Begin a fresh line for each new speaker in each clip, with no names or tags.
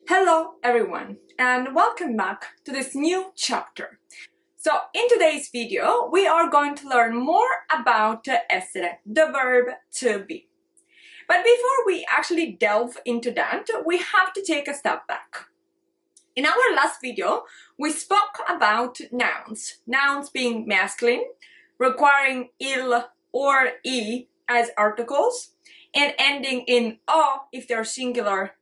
Hello everyone and welcome back to this new chapter. So in today's video we are going to learn more about essere, the verb to be. But before we actually delve into that, we have to take a step back. In our last video we spoke about nouns being masculine, requiring il or I as articles, and ending in o if they're singular,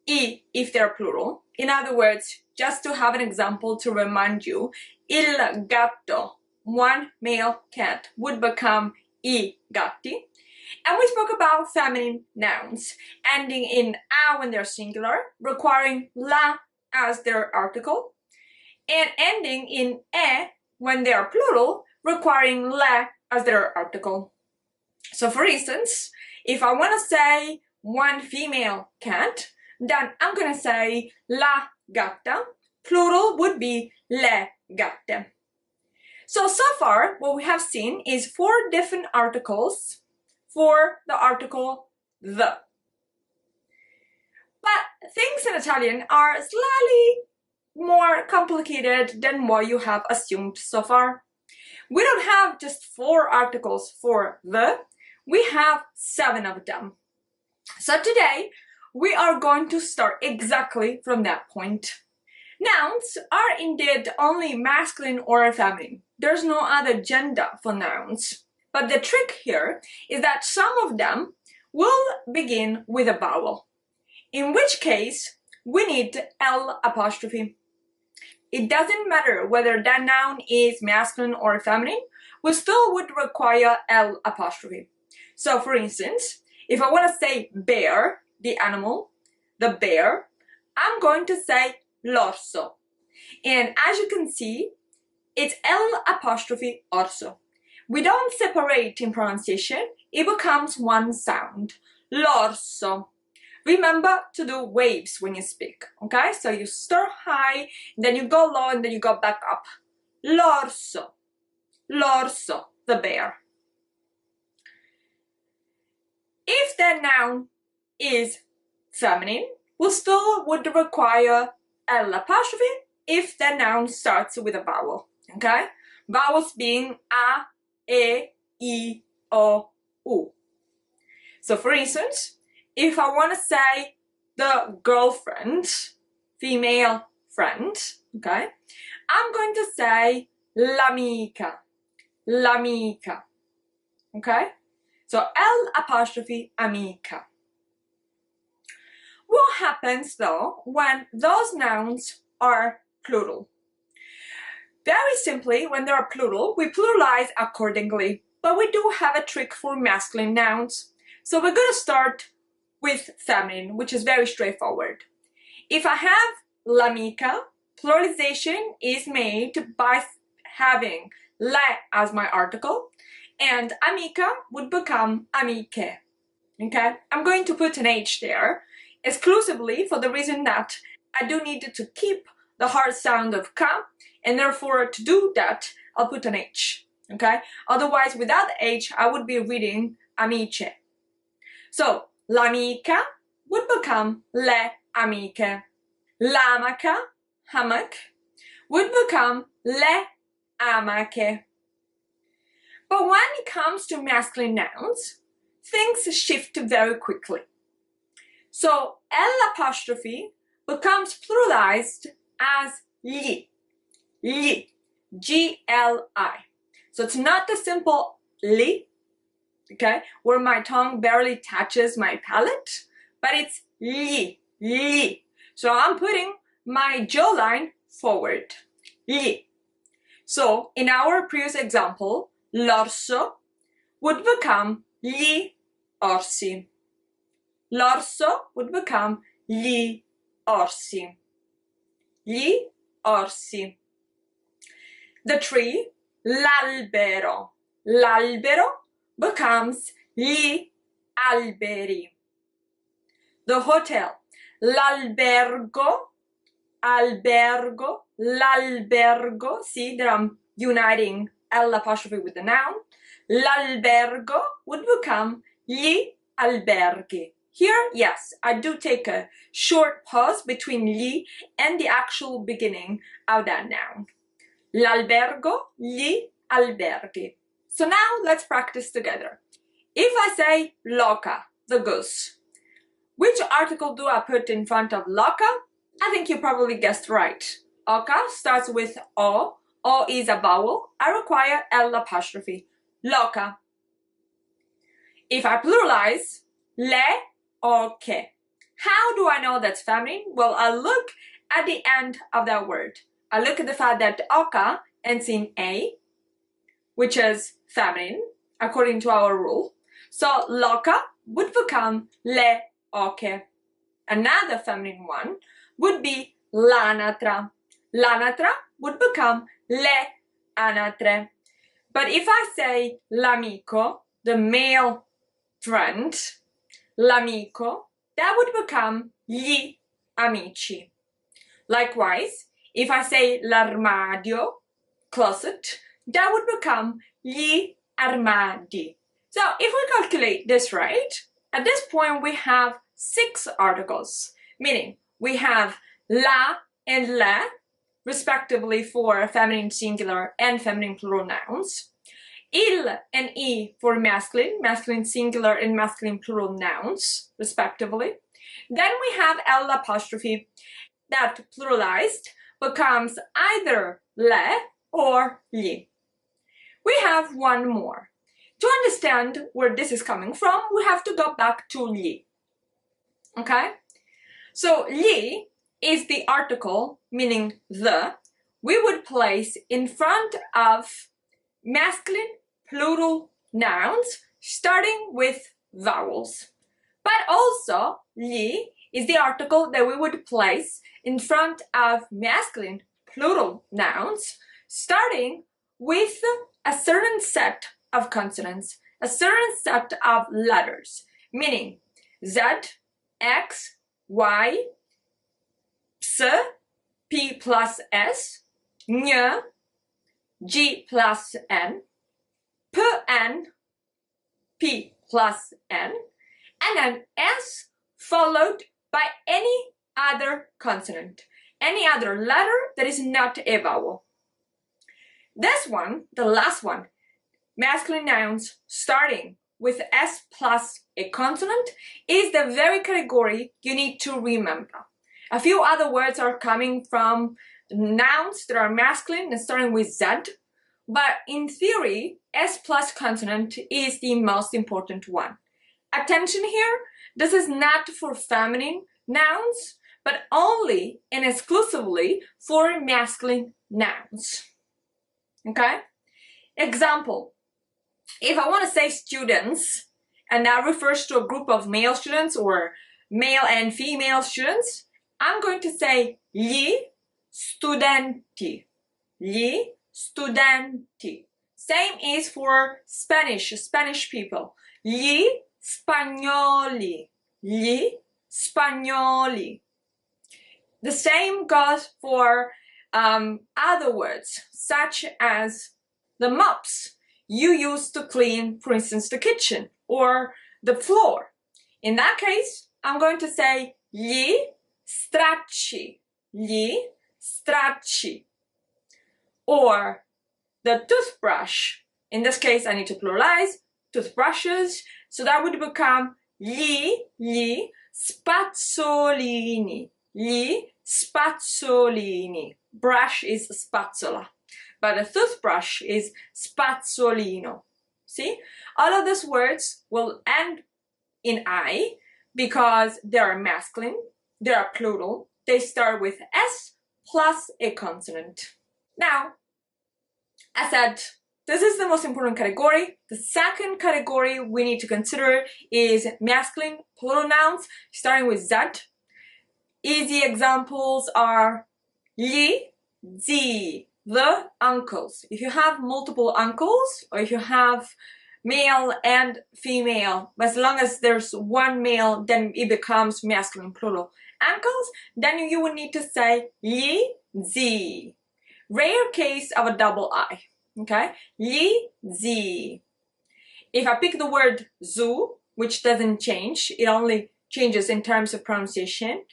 I if they're plural. In other words, just to have an example to remind you, il gatto, one male cat, would become I gatti. And we spoke about feminine nouns, ending in a when they're singular, requiring la as their article, and ending in e when they're plural, requiring le as their article. So for instance, if I want to say one female cat, then I'm going to say la gatta. Plural would be le gatte. So far, what we have seen is 4 different articles for the article the. But things in Italian are slightly more complicated than what you have assumed so far. We don't have just 4 articles for the, we have 7 of them. So today, we are going to start exactly from that point. Nouns are indeed only masculine or feminine. There's no other gender for nouns. But the trick here is that some of them will begin with a vowel, in which case we need L apostrophe. It doesn't matter whether that noun is masculine or feminine, we still would require L apostrophe. So for instance, if I want to say bear, the animal, the bear, I'm going to say l'orso. And as you can see, it's L apostrophe orso. We don't separate in pronunciation, it becomes one sound, l'orso. Remember to do waves when you speak, okay? So you start high, then you go low, and then you go back up. L'orso, l'orso, the bear. If the noun is feminine, we still would require L apostrophe if the noun starts with a vowel, okay? Vowels being a, e, I, o, u. So for instance, if I want to say the girlfriend, female friend, okay, I'm going to say l'amica, l'amica, okay? So L apostrophe amica. What happens though when those nouns are plural? Very simply, when they are plural, we pluralize accordingly, but we do have a trick for masculine nouns. So we're going to start with feminine, which is very straightforward. If I have l'amica, pluralization is made by having le as my article, and amica would become amiche, okay? I'm going to put an H there, exclusively for the reason that I do need to keep the hard sound of ka, and therefore to do that, I'll put an H, okay? Otherwise, without the H, I would be reading amiche. So, l'amica would become le amiche. L'amaca, hammock, would become le amache. But when it comes to masculine nouns, things shift very quickly. So L apostrophe becomes pluralized as li, li, G-L-I. So it's not the simple li, okay, where my tongue barely touches my palate, but it's li, li. So I'm putting my jawline forward, li. So in our previous example, l'orso would become gli orsi. L'orso would become gli orsi. Gli orsi. The tree, l'albero. L'albero becomes gli alberi. The hotel, l'albergo. Albergo, l'albergo. See that I'm uniting L apostrophe with the noun. L'albergo would become gli alberghi. Here, yes, I do take a short pause between gli and the actual beginning of that noun. L'albergo, gli alberghi. So now let's practice together. If I say loca, the goose, which article do I put in front of loca? I think you probably guessed right. Oca starts with O. O is a vowel. I require L apostrophe. Loca. If I pluralize, le, oche. How do I know that's feminine? Well, I look at the end of that word. I look at the fact that oca ends in A, which is feminine, according to our rule. So loca would become le oche. Another feminine one would be l'anatra. L'anatra would become le anatre. But if I say l'amico, the male friend, l'amico, that would become gli amici. Likewise, if I say l'armadio, closet, that would become gli armadi. So if we calculate this right, at this point we have 6 articles, meaning we have la and le, respectively for feminine singular and feminine plural nouns, il and I for masculine singular and masculine plural nouns, respectively. Then we have L apostrophe that pluralized becomes either le or li. We have one more. To understand where this is coming from, we have to go back to li. Okay? So li is the article, meaning the, we would place in front of masculine plural nouns starting with vowels. But also, li is the article that we would place in front of masculine plural nouns starting with a certain set of consonants, a certain set of letters, meaning Z, X, Y, Ps, P plus S, N, G plus N, P, N, P plus N, and then S followed by any other consonant, any other letter that is not a vowel. This one, the last one, masculine nouns starting with S plus a consonant, is the very category you need to remember. A few other words are coming from nouns that are masculine and starting with Z, but in theory, S plus consonant is the most important one. Attention here, this is not for feminine nouns, but only and exclusively for masculine nouns. Okay? Example, if I want to say students, and that refers to a group of male students or male and female students, I'm going to say gli studenti. Gli studenti. Same is for Spanish people. Gli spagnoli. Gli spagnoli. The same goes for other words, such as the mops you use to clean, for instance, the kitchen or the floor. In that case, I'm going to say gli stracci. Gli stracci. Or the toothbrush. In this case, I need to pluralize toothbrushes, so that would become gli spazzolini. Gli spazzolini. Brush is spazzola, but a toothbrush is spazzolino. See? All of these words will end in I because they are masculine, they are plural, they start with S plus a consonant. Now, I said this is the most important category. The second category we need to consider is masculine plural nouns starting with Z. Easy examples are gli zii, the uncles. If you have multiple uncles, or if you have male and female, as long as there's one male, then it becomes masculine plural. Uncles, then you would need to say gli zii. Rare case of a double I, okay? Gli zii. If I pick the word zu, which doesn't change, it only changes in terms of pronunciation.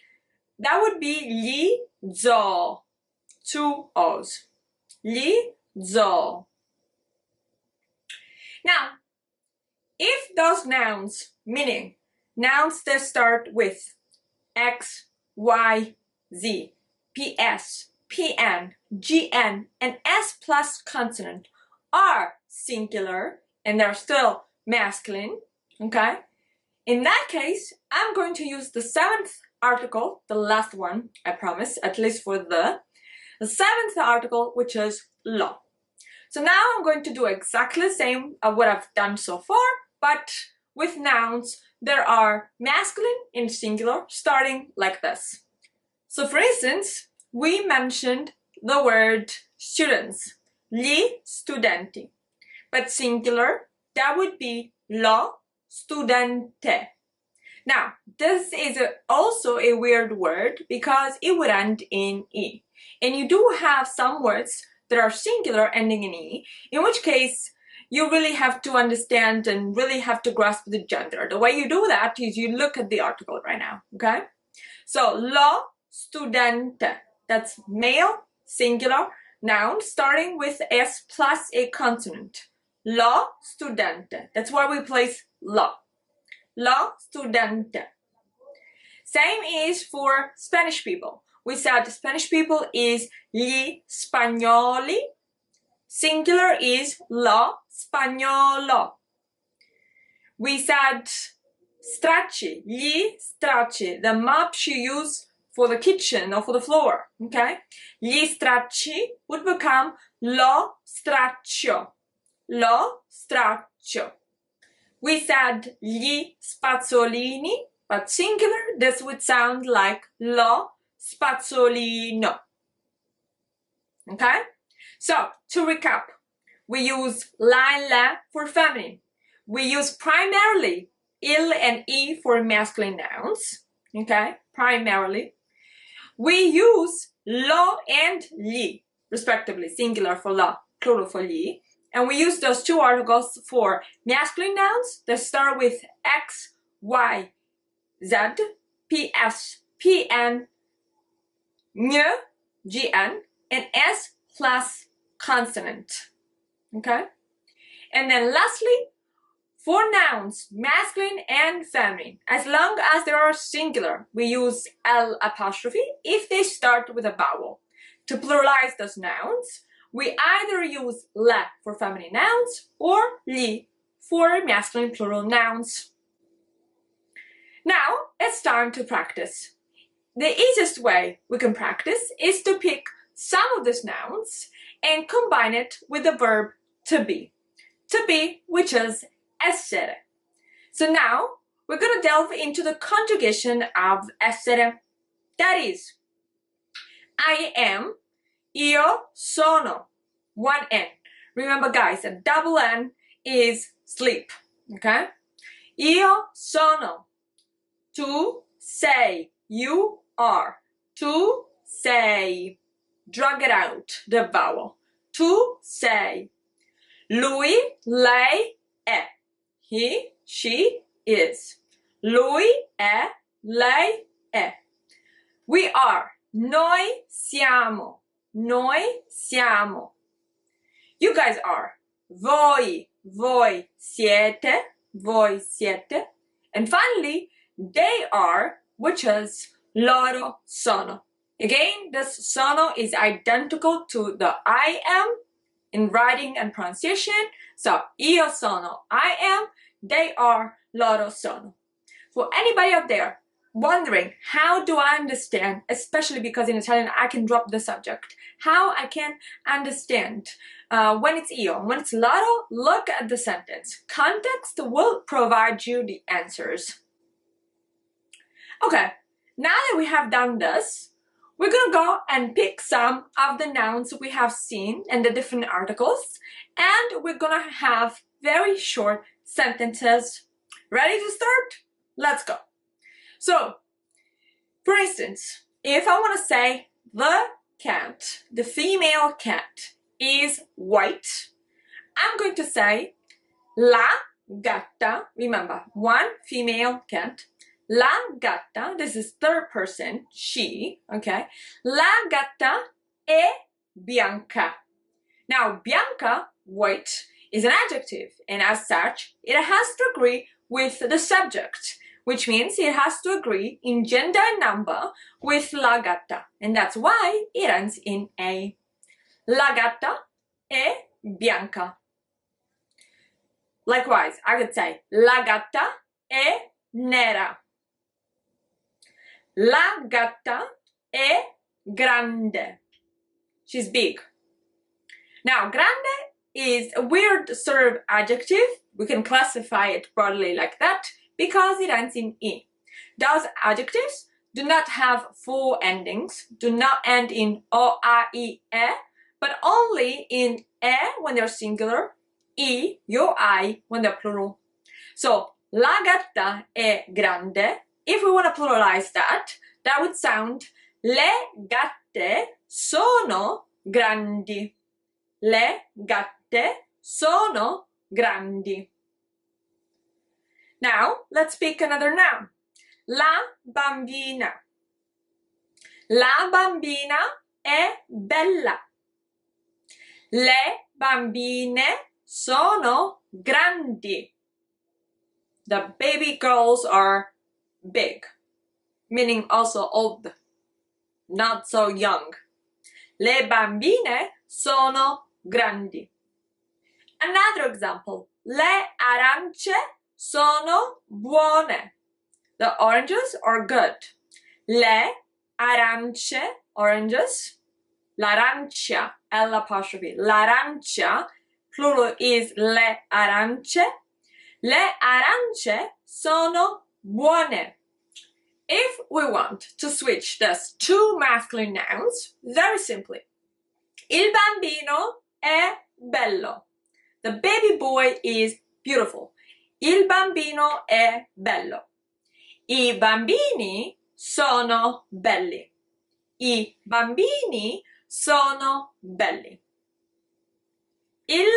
That would be gli zo. 2 O's. Gli zo. Now, if those nouns, meaning nouns that start with X, Y, Z, PS, PN, GN, and S plus consonant are singular and they're still masculine, okay? In that case, I'm going to use the 7th article, the last one, I promise, at least for the 7th article, which is lo. So now I'm going to do exactly the same of what I've done so far, but with nouns that are masculine in singular, starting like this. So for instance, we mentioned the word students, gli studenti, but singular, that would be lo studente. Now, this is also a weird word because it would end in E. And you do have some words that are singular ending in E, in which case you really have to understand and really have to grasp the gender. The way you do that is you look at the article right now, okay? So, lo studente, that's male, singular, noun, starting with S plus a consonant. Lo studente, that's where we place lo. Lo studente. Same is for Spanish people. We said Spanish people is gli spagnoli. Singular is lo spagnolo. We said stracci, gli stracci, the mops you use for the kitchen or for the floor, okay? Gli stracci would become lo straccio. Lo straccio. We said gli spazzolini, but singular, this would sound like lo spazzolino. Okay? So, to recap, we use la and la for feminine. We use primarily il and e for masculine nouns. Okay? Primarily. We use lo and li, respectively, singular for lo, plural for li. And we use those 2 articles for masculine nouns that start with X, Y, Z, PS, PN, N, GN, and S plus consonant. Okay? And then lastly, for nouns, masculine and feminine, as long as they are singular, we use L apostrophe if they start with a vowel. To pluralize those nouns, we either use la for feminine nouns or li for masculine plural nouns. Now, it's time to practice. The easiest way we can practice is to pick some of these nouns and combine it with the verb to be. To be, which is essere. So now, we're going to delve into the conjugation of essere. That is, I am, io sono, 1 N. Remember guys, a double N is sleep, okay? Io sono, tu sei, you are, tu sei. Drag it out, the vowel. Tu sei. Lui, lei, è. He, she, is. Lui è, lei è. We are. Noi siamo. Noi siamo. You guys are. Voi, voi siete. Voi siete. And finally, they are, which is loro sono. Again, this sono is identical to the I am in writing and pronunciation. So, io sono, I am. They are, loro sono. For anybody out there wondering, how do I understand, especially because in Italian I can drop the subject, how I can understand when it's io and when it's loro, look at the sentence. Context will provide you the answers. Okay, now that we have done this, we're gonna go and pick some of the nouns we have seen in the different articles, and we're gonna have very short sentences. Ready to start? Let's go. So, for instance, if I want to say the cat, the female cat, is white, I'm going to say la gatta, remember, 1 female cat, La gatta, this is third person, she, okay? La gatta è bianca. Now, bianca, white, is an adjective, and as such, it has to agree with the subject, which means it has to agree in gender and number with la gatta, and that's why it ends in A. La gatta è bianca. Likewise, I could say la gatta è nera. La gatta è grande. She's big. Now, grande is a weird sort of adjective. We can classify it broadly like that because it ends in E. Those adjectives do not have full endings, do not end in O, A, I, E, but only in E when they're singular, I, io, I when they're plural. So, la gatta è grande. If we want to pluralize that, that would sound le gatte sono grandi. Le gatte sono grandi. Now, let's pick another noun. La bambina. La bambina è bella. Le bambine sono grandi. The baby girls are big, meaning also old, not so young. Le bambine sono grandi. Another example. Le arance sono buone. The oranges are good. Le arance, oranges. L'arancia, L'. L'arancia, plural is le arance. Le arance sono buone. If we want to switch these two masculine nouns, very simply, il bambino è bello. The baby boy is beautiful. Il bambino è bello. I bambini sono belli. I bambini sono belli. Il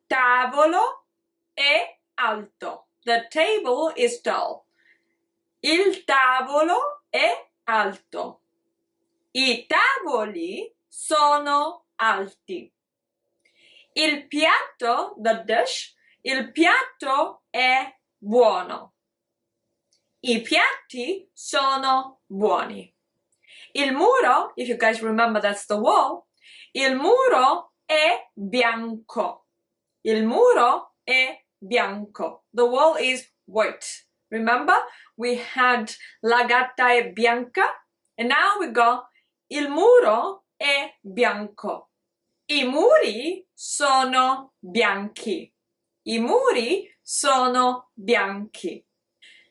tavolo è alto. The table is tall. Il tavolo è alto. I tavoli sono alti. Il piatto, the dish, il piatto è buono. I piatti sono buoni. Il muro, if you guys remember that's the wall, il muro è bianco. Il muro è bianco. The wall is white. Remember, we had la gatta è bianca, and now we go il muro è bianco. I muri sono bianchi. I muri sono bianchi.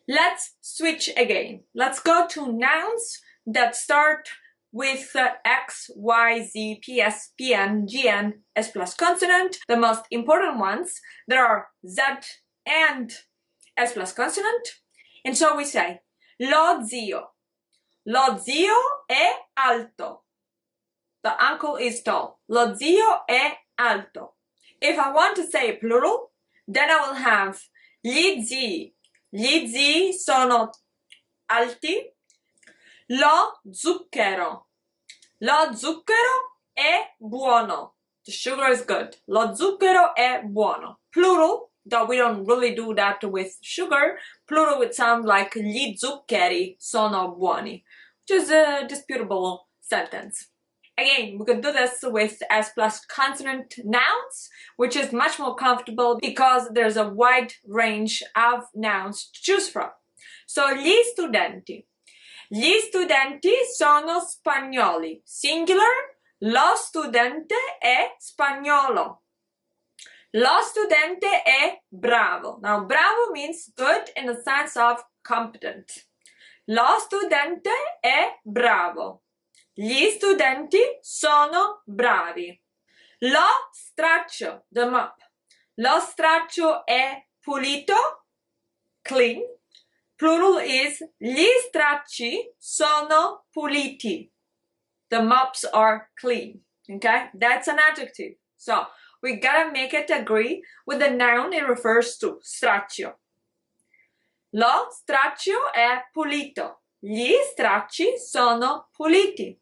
Let's switch again. Let's go to nouns that start with X, Y, Z, P, S, P, N, G, N, S plus consonant. The most important ones, there are Z and S plus consonant. And so we say, lo zio. Lo zio è alto. The uncle is tall. Lo zio è alto. If I want to say plural, then I will have gli zii. Gli zii sono alti. Lo zucchero. Lo zucchero è buono. The sugar is good. Lo zucchero è buono. Plural, though we don't really do that with sugar, plural would sound like gli zuccheri sono buoni, which is a disputable sentence. Again, we can do this with S plus consonant nouns, which is much more comfortable because there's a wide range of nouns to choose from. So, gli studenti. Gli studenti sono spagnoli. Singular, lo studente è spagnolo. Lo studente è bravo. Now, bravo means good in the sense of competent. Lo studente è bravo. Gli studenti sono bravi. Lo straccio, the mop. Lo straccio è pulito, clean. Plural is gli stracci sono puliti. The mops are clean. Okay? That's an adjective. So, we gotta make it agree with the noun it refers to, straccio. Lo straccio è pulito. Gli stracci sono puliti.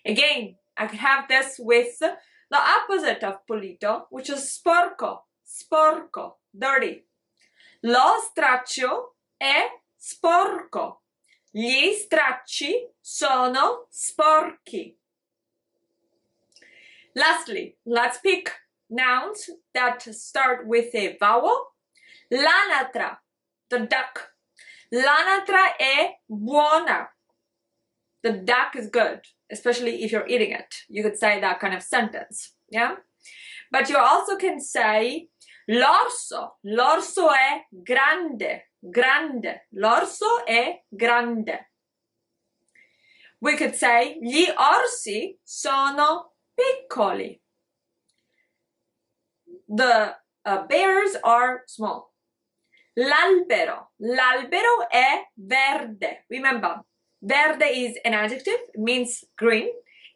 Again, I could have this with the opposite of pulito, which is sporco, sporco, dirty. Lo straccio è sporco. Gli stracci sono sporchi. Lastly, let's pick nouns that start with a vowel. L'anatra, the duck. L'anatra è buona. The duck is good, especially if you're eating it. You could say that kind of sentence, yeah? But you also can say l'orso. L'orso è grande, grande. L'orso è grande. We could say gli orsi sono piccoli. The bears are small. L'albero. L'albero è verde. Remember, verde is an adjective. It means green.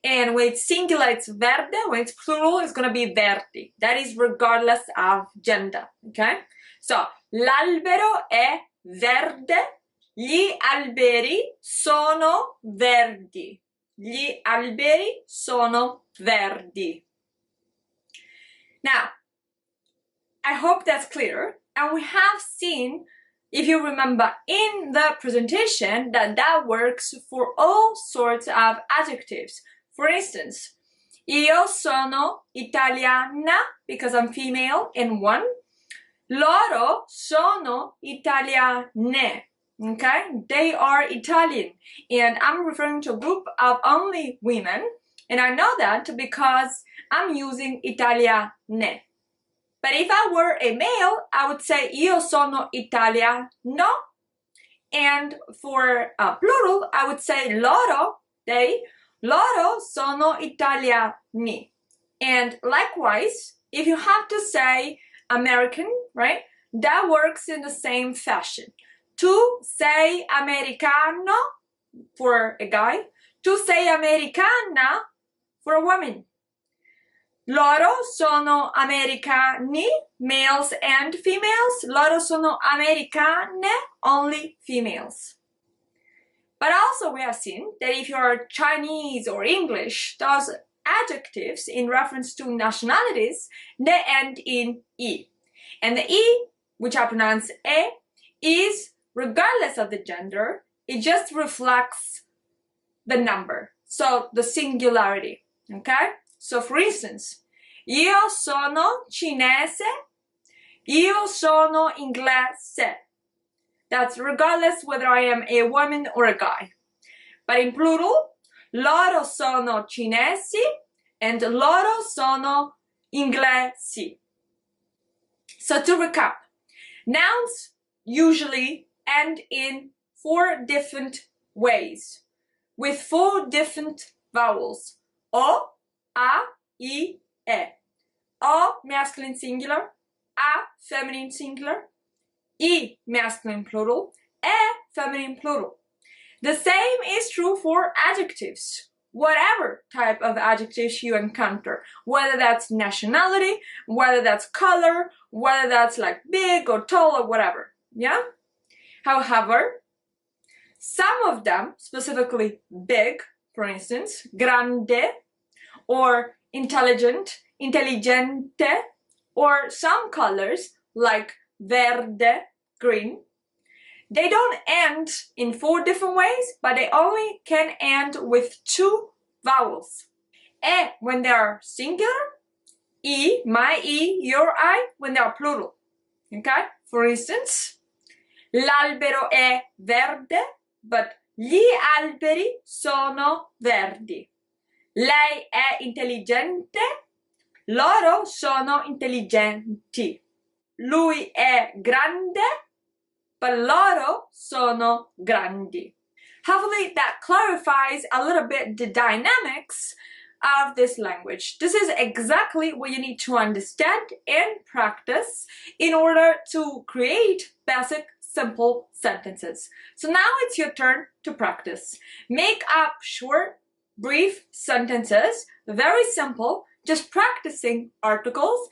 And when it's singular, it's verde. When it's plural, it's going to be verdi. That is regardless of gender. Okay? So, l'albero è verde. Gli alberi sono verdi. Gli alberi sono verdi. Now, I hope that's clear. And we have seen, if you remember in the presentation, that works for all sorts of adjectives. For instance, io sono italiana because I'm female and one. Loro sono italiane. Okay? They are Italian. And I'm referring to a group of only women. And I know that because I'm using italiane. But if I were a male, I would say io sono italiano. And for plural, I would say loro, they. Loro sono italiani. And likewise, if you have to say American, right, that works in the same fashion. To say americano for a guy, to say americana for a woman. Loro sono americani, males and females. Loro sono americane, only females. But also we have seen that if you're Chinese or English, those adjectives in reference to nationalities, they end in E. And the E, which I pronounce E, is regardless of the gender, it just reflects the number. So the singularity, okay? So for instance, io sono cinese, io sono inglese. That's regardless whether I am a woman or a guy. But in plural, loro sono cinesi and loro sono inglesi. So to recap, nouns usually end in 4 different ways with 4 different vowels. O, A, I, E. O, masculine singular. A, feminine singular. I, masculine plural. E, feminine plural. The same is true for adjectives. Whatever type of adjectives you encounter, whether that's nationality, whether that's color, whether that's like big or tall or whatever, yeah? However, some of them, specifically big, for instance, grande, or intelligent, intelligente, or some colors like verde, green, they don't end in 4 different ways, but they only can end with 2 vowels. E when they are singular, I, my I, your I when they are plural. Okay? For instance, l'albero è verde, but gli alberi sono verdi. Lei è intelligente, loro sono intelligenti. Lui è grande, but loro sono grandi. Hopefully that clarifies a little bit the dynamics of this language. This is exactly what you need to understand and practice in order to create basic, simple sentences. So now it's your turn to practice. Make up short, brief sentences, very simple, just practicing articles,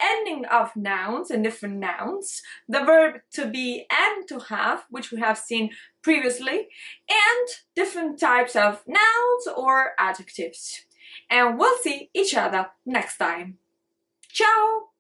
ending of nouns and different nouns, the verb to be and to have, which we have seen previously, and different types of nouns or adjectives. And we'll see each other next time. Ciao!